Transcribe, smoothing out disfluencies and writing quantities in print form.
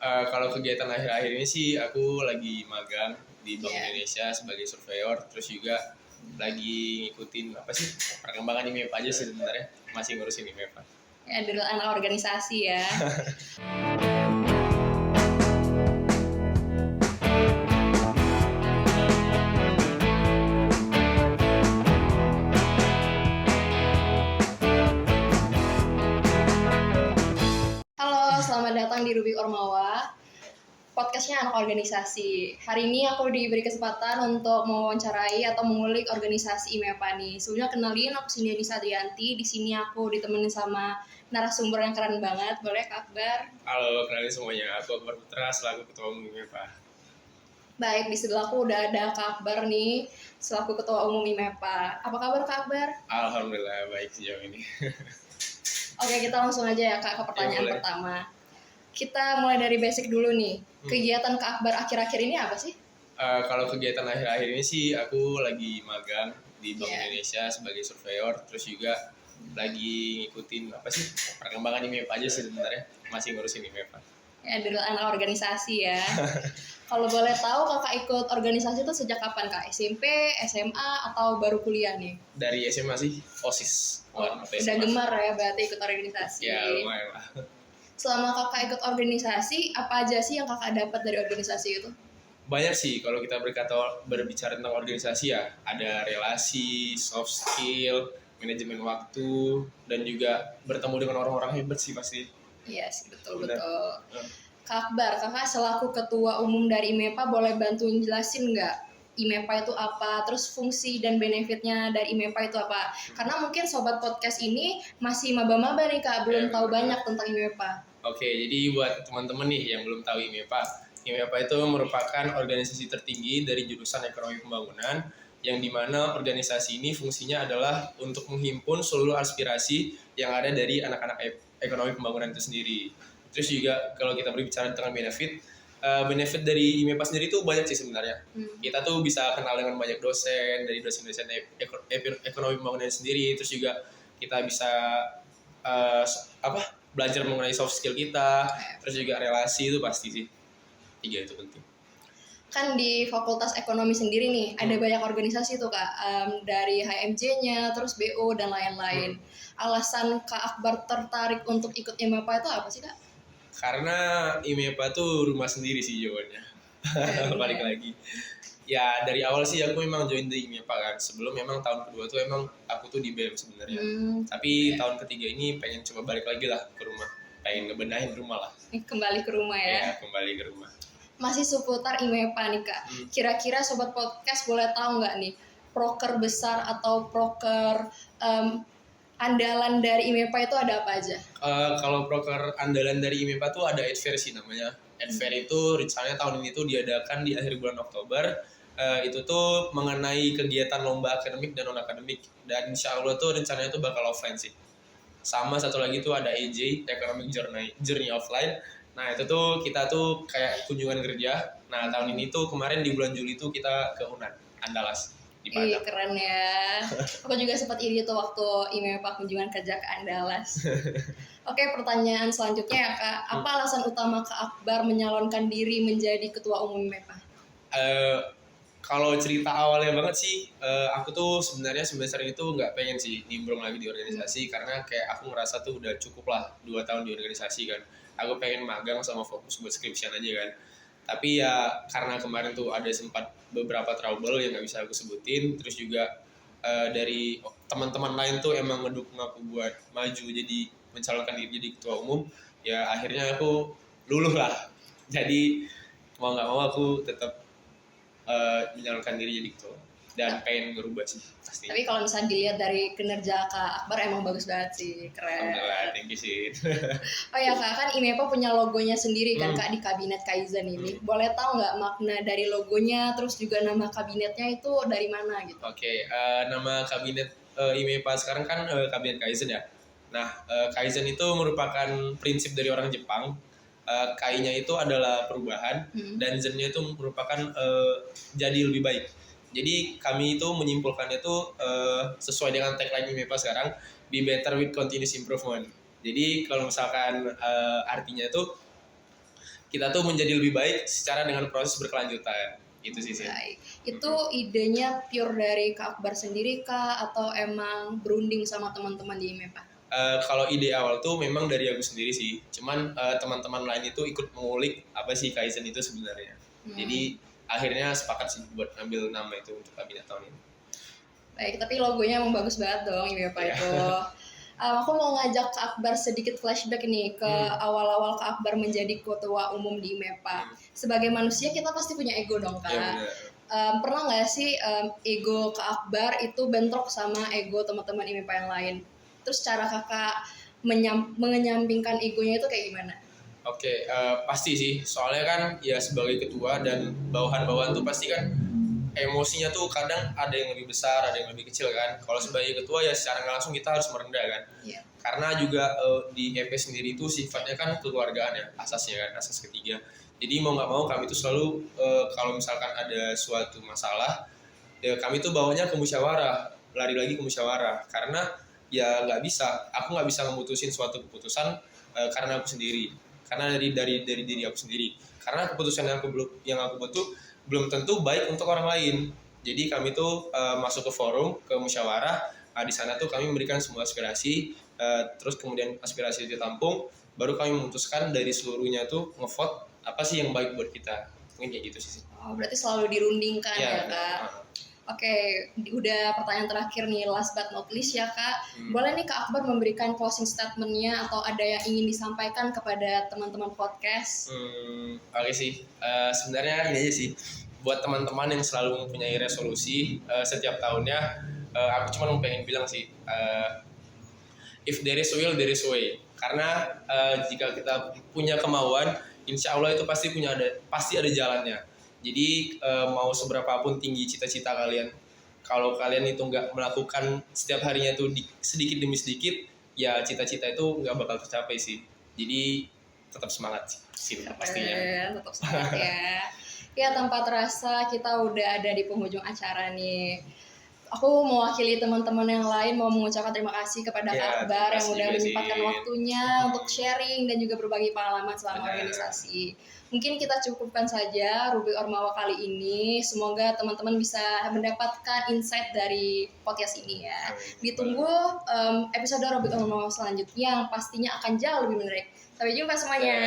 Kalau kegiatan akhir-akhir ini sih aku lagi magang di Bank Iya. Indonesia sebagai surveyor, terus juga lagi ngikutin apa sih perkembangan IMEPA aja sih sebenarnya, masih ngurusin IMEPA. Ya, adalah anak organisasi ya. Halo, selamat datang di Rubik Ormawa, podcastnya anak organisasi. Hari ini aku diberi kesempatan untuk mewawancarai atau mengulik organisasi IMEPA nih. Sebelumnya kenalin, aku Cindy Sadrianti. Di sini aku ditemenin sama narasumber yang keren banget. Boleh Kak Akbar? Halo, kenalin semuanya, aku Akbar Putra selaku Ketua Umum IMEPA. Baik, di sebelahku udah ada Kak Akbar nih, selaku Ketua Umum IMEPA. Apa kabar Kak Akbar? Alhamdulillah baik sejauh ini. Oke, kita langsung aja ya Kak ke pertanyaan boleh. pertama. Kita mulai dari basic dulu nih. Kegiatan Kak Akbar akhir-akhir ini apa sih? Kalau kegiatan akhir-akhir ini sih aku lagi magang di Bank Iya. Indonesia sebagai surveyor, terus juga lagi ngikutin apa sih perkembangan IMEPA aja sih sebenarnya, masih ngurusin IMEPA. Ya, adalah anak organisasi ya. Kalau boleh tahu Kakak ikut organisasi itu sejak kapan Kak? SMP, SMA, atau baru kuliah nih? Dari SMA sih OSIS. Oh, Waktu udah SMA. gemar ya berarti ikut organisasi. Ya lumayan lah. Selama Kakak ikut organisasi, apa aja sih yang Kakak dapat dari organisasi itu? Banyak sih kalau kita berbicara tentang organisasi ya, ada relasi, soft skill, manajemen waktu, dan juga bertemu dengan orang-orang hebat sih pasti. Iya sih, betul. Benar. Kak Akbar, Kakak selaku ketua umum dari IMEPA boleh bantuin jelasin nggak IMEPA itu apa, terus fungsi dan benefitnya dari IMEPA itu apa? Karena mungkin sobat podcast ini masih maba-maba nih Kak, belum Ya, tahu benar. banyak tentang IMEPA. Oke, jadi buat teman-teman nih yang belum tahu IMEPA, IMEPA itu merupakan organisasi tertinggi dari jurusan Ekonomi Pembangunan, yang dimana organisasi ini fungsinya adalah untuk menghimpun seluruh aspirasi yang ada dari anak-anak ekonomi pembangunan itu sendiri. Terus juga kalau kita berbicara tentang benefit dari IMEPA sendiri itu banyak sih sebenarnya. Kita tuh bisa kenal dengan banyak dosen, dari dosen-dosen ekonomi pembangunan sendiri, terus juga kita bisa belajar mengenai soft skill kita, terus juga relasi itu pasti sih. 3 itu penting. Kan di Fakultas Ekonomi sendiri nih, ada banyak organisasi tuh Kak, dari HMJ-nya, terus BO, dan lain-lain. Alasan Kak Akbar tertarik untuk ikut IMEPA itu apa sih Kak? Karena IMEPA tuh rumah sendiri sih jawabannya. Balik lagi. Ya dari awal sih aku memang join di IMEPA kan. Sebelum memang tahun kedua tuh emang aku tuh di BEM sebenarnya. Tapi tahun ketiga ini pengen coba balik lagi lah ke rumah. Pengen ngebenahin rumah lah. Kembali ke rumah ya? Ya, kembali ke rumah. Masih seputar IMEPA nih Kak. Kira-kira sobat podcast boleh tahu nggak nih proker besar atau proker andalan dari IMEPA itu ada apa aja? Kalau proker andalan dari IMEPA tuh ada Adfair sih namanya. Adfair itu rencananya tahun ini tuh diadakan di akhir bulan Oktober. Itu tuh mengenai kegiatan lomba akademik dan non-akademik. Dan insya Allah tuh rencananya tuh bakal offline sih. Sama satu lagi tuh ada EJ, Economic Journey Offline. Nah itu tuh kita tuh kayak kunjungan kerja. Nah tahun ini tuh kemarin di bulan Juli tuh kita ke UNAN, Andalas di Padang. Keren ya. Aku juga sempat iri tuh waktu IMEPA kunjungan kerja ke Andalas. Oke, pertanyaan selanjutnya ya Kak. Apa alasan utama Kak Akbar menyalonkan diri menjadi ketua umum IMEPA? Kalau cerita awalnya banget sih, aku tuh sebenarnya semester ini tuh nggak pengen sih nimbrung lagi di organisasi, karena kayak aku ngerasa tuh udah cukup lah 2 tahun di organisasi kan. Aku pengen magang sama fokus buat skripsian aja kan. Tapi ya karena kemarin tuh ada sempat beberapa trouble yang nggak bisa aku sebutin, terus juga dari teman-teman lain tuh emang ngedukung aku buat maju jadi mencalonkan diri jadi ketua umum, ya akhirnya aku luluh lah. Jadi mau nggak mau aku tetap menyalurkan diri jadi ketua dan pengen ngerubah sih pasti. Tapi kalau misalnya dilihat dari kinerja Kak Akbar emang bagus banget sih, keren. Alhamdulillah, thank you sih. Oh ya Kak, kan IMEPA punya logonya sendiri kan Kak di Kabinet Kaizen ini. Boleh tahu nggak makna dari logonya, terus juga nama kabinetnya itu dari mana gitu? Oke, nama kabinet IMEPA sekarang kan Kabinet Kaizen ya. Nah, Kaizen itu merupakan prinsip dari orang Jepang. Kai-nya itu adalah perubahan dan Zen-nya itu merupakan jadi lebih baik. Jadi kami itu menyimpulkannya itu sesuai dengan tagline IMEPA sekarang, be better with continuous improvement. Jadi kalau misalkan artinya itu kita tuh menjadi lebih baik secara dengan proses berkelanjutan. Itu sih. Baik. Itu idenya pure dari Kak Akbar sendiri kah atau emang berunding sama teman-teman di IMEPA? Kalau ide awal tuh memang dari aku sendiri sih. Cuman teman-teman lain itu ikut mengulik apa sih Kaizen itu sebenarnya. Jadi akhirnya sepakat sih buat ambil nama itu untuk kabinet tahun ini. Baik, tapi logonya emang bagus banget dong IMEPA itu. Aku mau ngajak Kak Akbar sedikit flashback nih ke awal-awal Kak Akbar menjadi ketua umum di IMEPA. Sebagai manusia kita pasti punya ego dong Kak. Iya, Pernah nggak sih ego Kak Akbar itu bentrok sama ego teman-teman IMEPA yang lain? Terus cara kakak menyampingkan egonya itu kayak gimana? Oke, pasti sih. Soalnya kan ya sebagai ketua dan bawahan-bawahan tuh pasti kan emosinya tuh kadang ada yang lebih besar, ada yang lebih kecil kan. Kalau sebagai ketua ya secara nggak langsung kita harus merendah kan. Yeah. Karena juga di EP sendiri itu sifatnya kan kekeluargaan ya, asasnya kan, asas ketiga. Jadi mau nggak mau kami tuh selalu kalau misalkan ada suatu masalah, ya kami tuh bawanya ke musyawarah, lari lagi ke musyawarah. Karena ya nggak bisa, aku nggak bisa memutusin suatu keputusan karena aku sendiri, karena dari diri aku sendiri. Karena keputusan yang aku buat tuh belum tentu baik untuk orang lain. Jadi kami tuh masuk ke forum, ke musyawarah. Di sana tuh kami memberikan semua aspirasi, terus kemudian aspirasi itu ditampung, baru kami memutuskan dari seluruhnya tuh ngevote apa sih yang baik buat kita. Mungkin kayak gitu sih. Oh, berarti selalu dirundingkan ya Kak. Oke, udah pertanyaan terakhir nih, last but not least ya Kak. Boleh nih Kak Akbar memberikan closing statement-nya atau ada yang ingin disampaikan kepada teman-teman podcast? Oke sih, sebenarnya ini aja sih. Buat teman-teman yang selalu mempunyai resolusi setiap tahunnya, aku cuma pengen bilang sih, if there is will, there is way. Karena jika kita punya kemauan, insya Allah itu pasti ada jalannya. Jadi mau seberapapun tinggi cita-cita kalian, kalau kalian itu nggak melakukan setiap harinya itu sedikit demi sedikit, ya cita-cita itu nggak bakal tercapai sih. Jadi tetap semangat sih pastinya. Tetap semangat ya. Ya tanpa terasa kita udah ada di penghujung acara nih. Aku mewakili teman-teman yang lain mau mengucapkan terima kasih kepada Kak Akbar yang udah menyempatkan waktunya untuk sharing dan juga berbagi pengalaman selama organisasi. Mungkin kita cukupkan saja Rubik Ormawa kali ini. Semoga teman-teman bisa mendapatkan insight dari podcast ini ya. Ditunggu episode Rubik Ormawa selanjutnya yang pastinya akan jauh lebih menarik. Sampai jumpa semuanya.